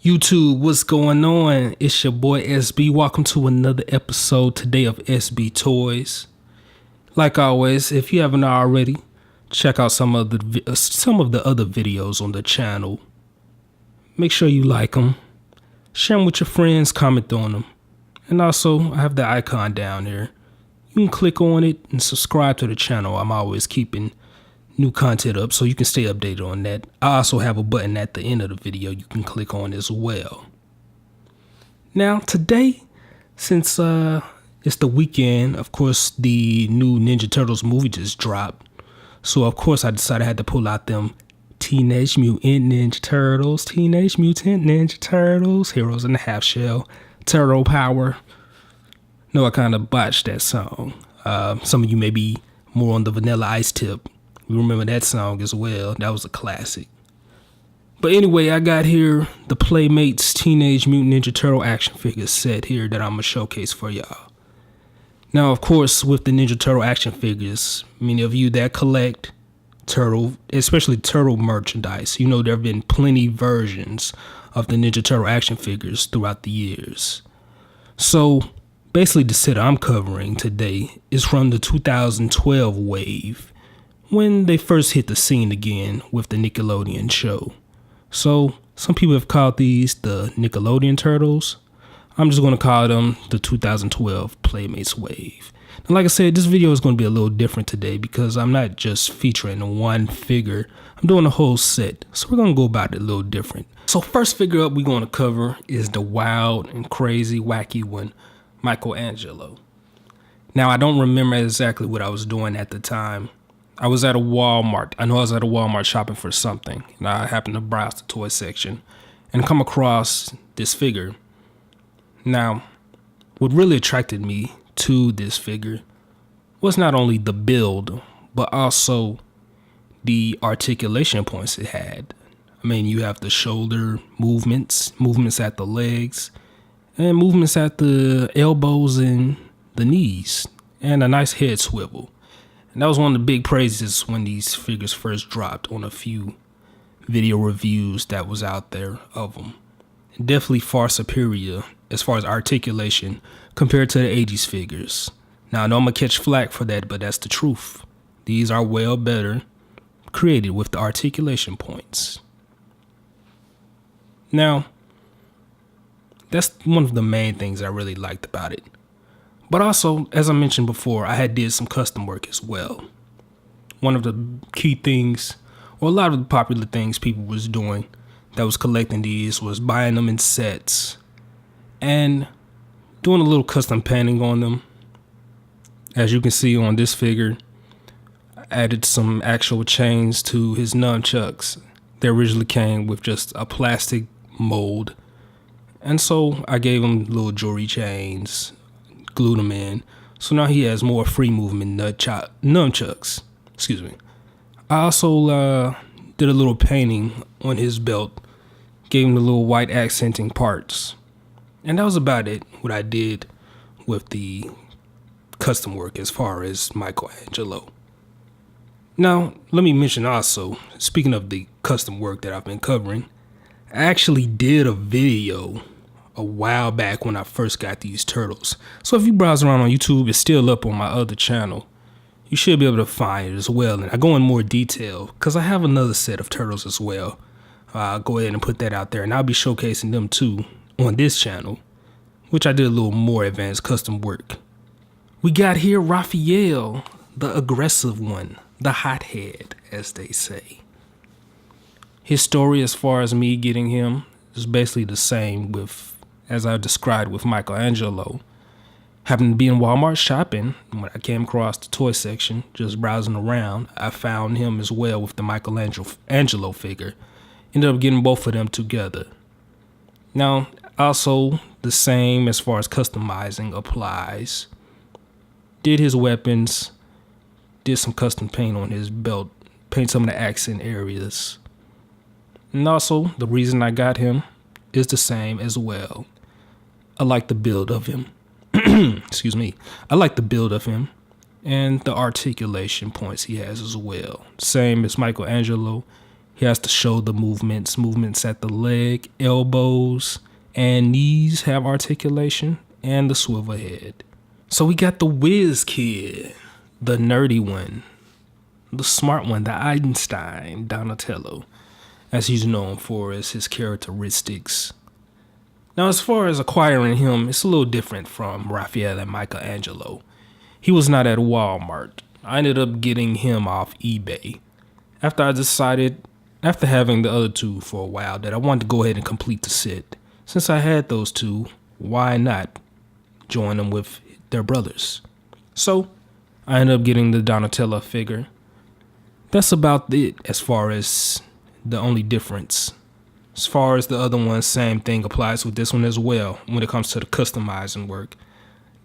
YouTube, what's going on? It's your boy SB. Welcome to another episode today of SB Toys. Like always, if you haven't already, check out some of the other videos on the channel. Make sure you like them, share them with your friends, comment on them, and also I have the icon down here. You can click on it and subscribe to the channel. I'm always keeping new content up, so you can stay updated on that. I also have a button at the end of the video you can click on as well. Now today, since it's the weekend, of course the new Ninja Turtles movie just dropped, so of course I decided I had to pull out them Teenage Mutant Ninja Turtles, Teenage Mutant Ninja Turtles, Heroes in the Half Shell, Turtle Power. No, I kind of botched that song. Some of you may be more on the Vanilla Ice tip. You remember that song as well. That was a classic. But anyway, I got here the Playmates Teenage Mutant Ninja Turtle action figure set here that I'm going to showcase for y'all. Now, of course, with the Ninja Turtle action figures, many of you that collect Turtle, especially Turtle merchandise, you know there have been plenty versions of the Ninja Turtle action figures throughout the years. So basically the set I'm covering today is from the 2012 wave, when they first hit the scene again with the Nickelodeon show. So some people have called these the Nickelodeon Turtles. I'm just going to call them the 2012 Playmates wave. And like I said, this video is going to be a little different today because I'm not just featuring one figure. I'm doing a whole set. So we're going to go about it a little different. So first figure up we're going to cover is the wild and crazy wacky one, Michelangelo. Now I don't remember exactly what I was doing at the time. I was at a Walmart. I know I was at a Walmart shopping for something, and I happened to browse the toy section and come across this figure. Now, what really attracted me to this figure was not only the build, but also the articulation points it had. I mean, you have the shoulder movements at the legs, and movements at the elbows and the knees, and a nice head swivel. And that was one of the big praises when these figures first dropped on a few video reviews that was out there of them. Definitely far superior as far as articulation compared to the 80s figures. Now I know I'm going to catch flack for that, but that's the truth. These are well better created with the articulation points. Now, that's one of the main things I really liked about it. But also, as I mentioned before, I had did some custom work as well. One of the key things, or a lot of the popular things people was doing that was collecting these, was buying them in sets and doing a little custom painting on them. As you can see on this figure, I added some actual chains to his nunchucks. They originally came with just a plastic mold. And so I gave him little jewelry chains, glued them in, so now he has more free movement nunchucks. Excuse me. I also did a little painting on his belt, gave him the little white accenting parts, and that was about it. What I did with the custom work as far as Michelangelo. Now let me mention also, speaking of the custom work that I've been covering, I actually did a video a while back when I first got these turtles. So if you browse around on YouTube, it's still up on my other channel. You should be able to find it as well. And I go in more detail because I have another set of turtles as well. I'll go ahead and put that out there, and I'll be showcasing them too on this channel, which I did a little more advanced custom work. We got here Raphael, the aggressive one, the hothead, as they say. His story as far as me getting him is basically the same as I described with Michelangelo. Happened to be in Walmart shopping when I came across the toy section, just browsing around. I found him as well with the Michelangelo figure. Ended up getting both of them together. Now, also the same as far as customizing applies. Did his weapons, did some custom paint on his belt, paint some of the accent areas. And also, the reason I got him is the same as well. I like the build of him. Excuse me. I like the build of him and the articulation points he has as well. Same as Michelangelo. He has to show the movements at the leg, elbows, and knees have articulation, and the swivel head. So we got the whiz kid, the nerdy one, the smart one, the Einstein, Donatello, as he's known for as his characteristics. Now, as far as acquiring him, it's a little different from Raphael and Michelangelo. He was not at Walmart. I ended up getting him off eBay. After I decided, after having the other two for a while, that I wanted to go ahead and complete the set. Since I had those two, why not join them with their brothers? So, I ended up getting the Donatello figure. That's about it as far as the only difference. As far as the other one, same thing applies with this one as well when it comes to the customizing work.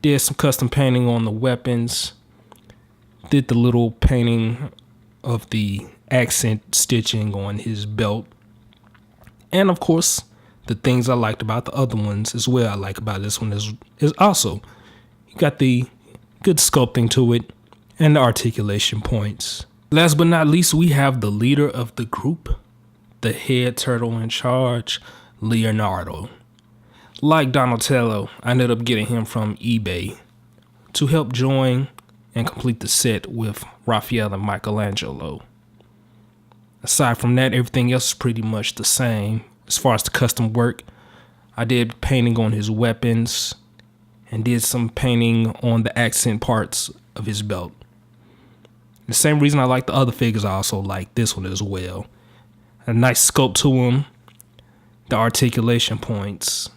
Did some custom painting on the weapons. Did the little painting of the accent stitching on his belt. And of course, the things I liked about the other ones as well I like about this one is also, you got the good sculpting to it and the articulation points. Last but not least, we have the leader of the group, the head turtle in charge, Leonardo. Like Donatello, I ended up getting him from eBay to help join and complete the set with Raphael and Michelangelo. Aside from that, everything else is pretty much the same. As far as the custom work, I did painting on his weapons and did some painting on the accent parts of his belt. The same reason I like the other figures, I also like this one as well. A nice sculpt to him, the articulation points,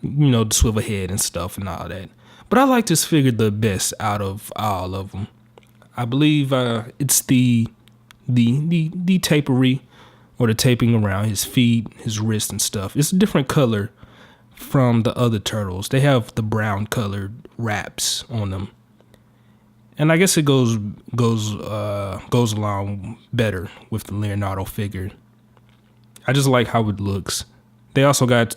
you know, the swivel head and stuff and all that. But I like this figure the best out of all of them. I believe it's the tapery or the taping around his feet, his wrist and stuff. It's a different color from the other turtles. They have the brown colored wraps on them. And I guess it goes along better with the Leonardo figure. I just like how it looks. They also got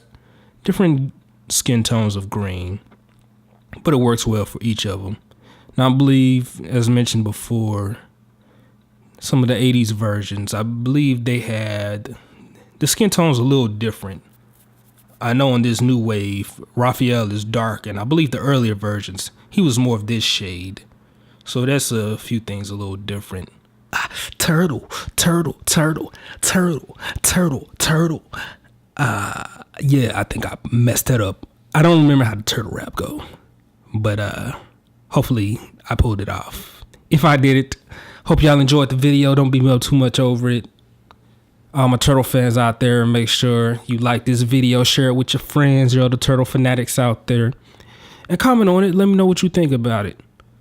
different skin tones of green, but it works well for each of them. Now, I believe, as mentioned before, some of the 80s versions, I believe they had the skin tones a little different. I know in this new wave, Raphael is dark, and I believe the earlier versions, he was more of this shade. So that's a few things a little different. Turtle. Yeah, I think I messed that up. I don't remember how the turtle rap go, but hopefully I pulled it off. If I did it, hope y'all enjoyed the video. Don't beat me up too much over it. All my turtle fans out there, make sure you like this video, share it with your friends, your other turtle fanatics out there, and comment on it. Let me know what you think about it.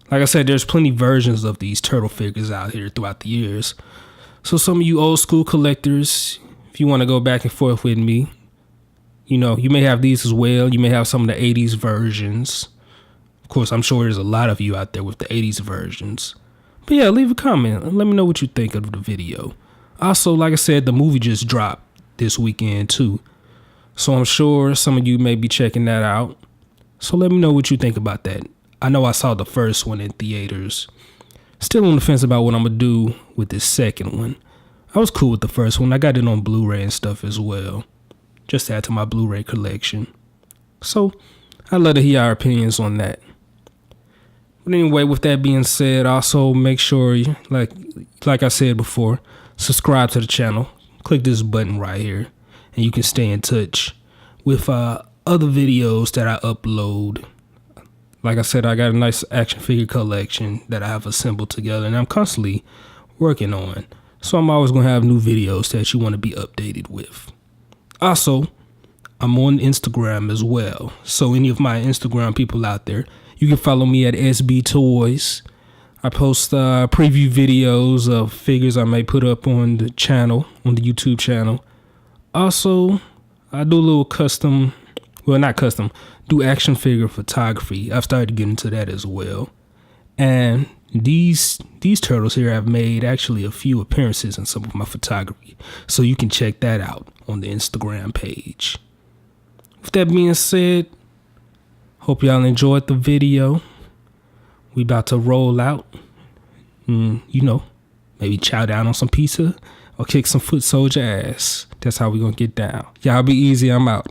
Like I said, there's plenty versions of these turtle figures out here throughout the years. So some of you old school collectors, if you want to go back and forth with me, you know, you may have these as well. You may have some of the 80s versions. Of course, I'm sure there's a lot of you out there with the 80s versions. But yeah, leave a comment and let me know what you think of the video. Also, like I said, the movie just dropped this weekend too. So I'm sure some of you may be checking that out. So let me know what you think about that. I know I saw the first one in theaters. Still on the fence about what I'm going to do with this second one. I was cool with the first one. I got it on Blu-ray and stuff as well. Just to add to my Blu-ray collection. So I'd love to hear your opinions on that. But anyway, with that being said, also make sure, like I said before, subscribe to the channel. Click this button right here. And you can stay in touch with other videos that I upload. Like I said, I got a nice action figure collection that I have assembled together and I'm constantly working on. So I'm always going to have new videos that you want to be updated with. Also, I'm on Instagram as well. So any of my Instagram people out there, you can follow me at SB Toys. I post preview videos of figures I may put up on the channel, on the YouTube channel. Also, I do a little custom, well, not custom, do action figure photography. I've started to get into that as well. And these turtles here have made actually a few appearances in some of my photography. So you can check that out on the Instagram page. With that being said, hope y'all enjoyed the video. We about to roll out. You know, maybe chow down on some pizza or kick some foot soldier ass. That's how we gonna get down. Y'all be easy. I'm out.